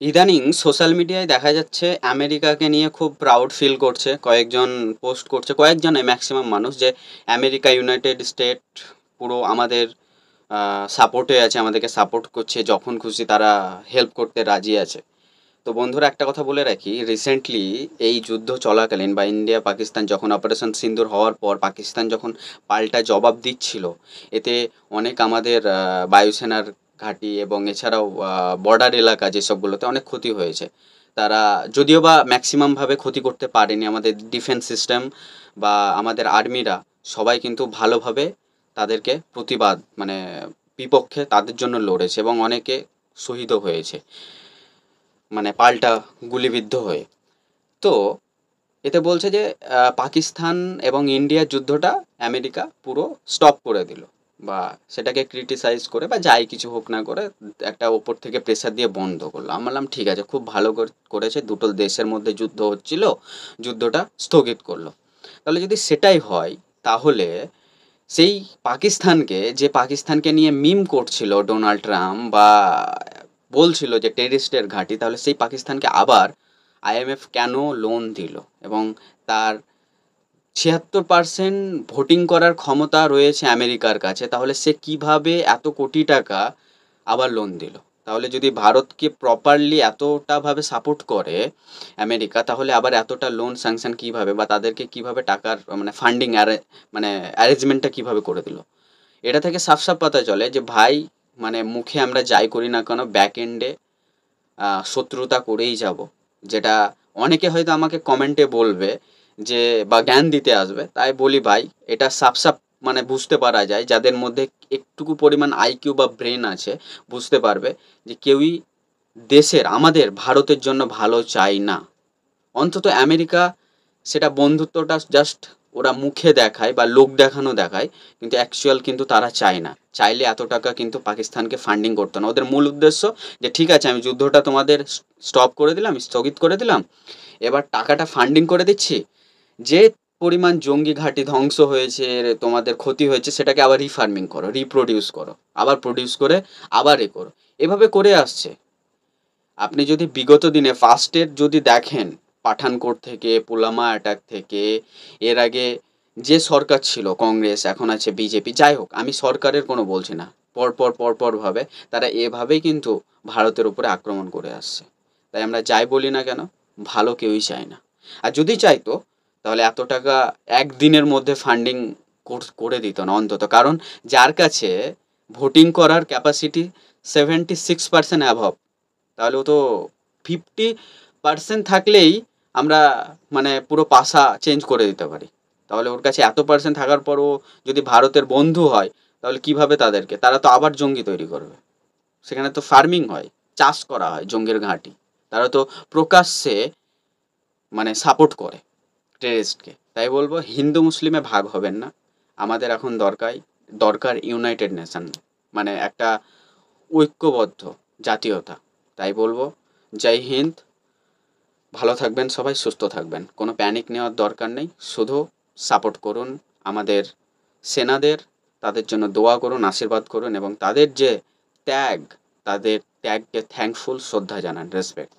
ইদানিং সোশ্যাল মিডিয়ায় দেখা যাচ্ছে আমেরিকাকে নিয়ে খুব প্রাউড ফিল করছে কয়েকজন, পোস্ট করছে কয়েকজন ম্যাক্সিমাম মানুষ, যে আমেরিকা, ইউনাইটেড স্টেট পুরো আমাদের সাপোর্টে আছে, আমাদেরকে সাপোর্ট করছে, যখন খুশি তারা হেল্প করতে রাজি আছে। তো বন্ধুরা, একটা কথা বলে রাখি, রিসেন্টলি এই যুদ্ধ চলাকালীন বা ইন্ডিয়া পাকিস্তান যখন অপারেশন সিন্দুর হওয়ার পর পাকিস্তান যখন পাল্টা জবাব দিচ্ছিল, এতে অনেক আমাদের বায়ুসেনার ঘাঁটি এবং এছাড়াও বর্ডার এলাকা যেসবগুলোতে অনেক ক্ষতি হয়েছে। তারা যদিও বা ম্যাক্সিমামভাবে ক্ষতি করতে পারেনি, আমাদের ডিফেন্স সিস্টেম বা আমাদের আর্মিরা সবাই কিন্তু ভালোভাবে তাদেরকে প্রতিবাদ মানে বিপক্ষে তাদের জন্য লড়েছে এবং অনেকে শহীদও হয়েছে, মানে পাল্টা গুলিবিদ্ধ হয়ে। তো এতে বলছে যে পাকিস্তান এবং ইন্ডিয়ার যুদ্ধটা আমেরিকা পুরো স্টপ করে দিল, বা সেটাকে ক্রিটিসাইজ করে বা যাই কিছু হোক না করে একটা ওপর থেকে প্রেশার দিয়ে বন্ধ করলো। আমি বললাম ঠিক আছে, খুব ভালো করেছে, দুটো দেশের মধ্যে যুদ্ধ হচ্ছিল, যুদ্ধটা স্থগিত করলো। তাহলে যদি সেটাই হয়, তাহলে সেই পাকিস্তানকে, যে পাকিস্তানকে নিয়ে মিম করছিল ডোনাল্ড ট্রাম্প বা বলছিল যে টেরিস্টের ঘাঁটি, তাহলে সেই পাকিস্তানকে আবার আইএমএফ কেন লোন দিল? এবং তার ৭৬% ভোটিং করার ক্ষমতা রয়েছে আমেরিকার কাছে, তাহলে সে কিভাবে এত কোটি টাকা আবার লোন দিল? তাহলে যদি ভারতকে প্রপারলি এতটাভাবে সাপোর্ট করে আমেরিকা, তাহলে আবার এতটা লোন স্যাংশন কিভাবে, বা তাদেরকে কিভাবে টাকার মানে ফান্ডিং মানে অ্যারেঞ্জমেন্টটা কিভাবে করে দিল? এটা থেকে সাফ সাফ পাতা চলে যে ভাই, মানে মুখে আমরা যাই করি না কেন, ব্যাক এন্ডে শত্রুতা করেই যাব। যেটা অনেকে হয়তো আমাকে কমেন্টে বলবে যে, বা জ্ঞান দিতে আসবে, তাই বলি ভাই, এটা সাফ সাফ মানে বুঝতে পারা যায়, যাদের মধ্যে একটুকু পরিমাণ আইকিউ বা ব্রেন আছে, বুঝতে পারবে যে কেউই দেশের, আমাদের ভারতের জন্য ভালো চাই না। অন্তত আমেরিকা সেটা বন্ধুত্বটা জাস্ট ওরা মুখে দেখায় বা লোক দেখানো দেখায়, কিন্তু অ্যাকচুয়াল কিন্তু তারা চায় না। চাইলে এত টাকা কিন্তু পাকিস্তানকে ফান্ডিং করতো না। ওদের মূল উদ্দেশ্য যে ঠিক আছে, আমি যুদ্ধটা তোমাদের স্টপ করে দিলাম, স্থগিত করে দিলাম, এবার টাকাটা ফান্ডিং করে দিচ্ছি, যে পরিমাণ জঙ্গি ঘাঁটি ধ্বংস হয়েছে, তোমাদের ক্ষতি হয়েছে, সেটাকে আবার রিফার্মিং করো, রিপ্রোডিউস করো, আবার প্রডিউস করে আবার এ করো। এভাবে করে আসছে। আপনি যদি বিগত দিনে ফার্স্টের যদি দেখেন, পাঠানকোট থেকে, পুলওয়ামা অ্যাটাক থেকে, এর আগে যে সরকার ছিল কংগ্রেস, এখন আছে বিজেপি, যাই হোক আমি সরকারের কোনো বলছি না, পরপর ভাবে তারা এভাবেই কিন্তু ভারতের উপরে আক্রমণ করে আসছে। তাই আমরা যাই বলি না কেন, ভালো কেউই চায় না। আর যদি চাইতো, তাহলে এত টাকা একদিনের মধ্যে ফান্ডিং করে দিত না অন্তত। কারণ যার কাছে ভোটিং করার ক্যাপাসিটি 76% অ্যাভব, তাহলে ও তো 50% থাকলেই আমরা মানে পুরো পাশা চেঞ্জ করে দিতে পারি। তাহলে ওর কাছে এত পার্সেন্ট থাকার পরও যদি ভারতের বন্ধু হয়, তাহলে কিভাবে তাদেরকে, তারা তো আবার জঙ্গি তৈরি করবে। সেখানে তো ফার্মিং হয়, চাষ করা হয় জঙ্গির ঘাঁটি। তারা তো প্রকাশ্যে মানে সাপোর্ট করে টেররিস্টকে। তাই বলবো, হিন্দু মুসলিমে ভাগ হবেন না। আমাদের এখন দরকার ইউনাইটেড নেশন, মানে একটা ঐক্যবদ্ধ জাতীয়তা। তাই বলবো, জয় হিন্দ। ভালো থাকবেন সবাই, সুস্থ থাকবেন, কোনো প্যানিক নেওয়ার দরকার নেই, শুধু সাপোর্ট করুন আমাদের সেনাদের, তাদের জন্য দোয়া করুন, আশীর্বাদ করুন, এবং তাদের যে ত্যাগ, তাদের ত্যাগকে থ্যাঙ্কফুল শ্রদ্ধা জানান, রেসপেক্ট।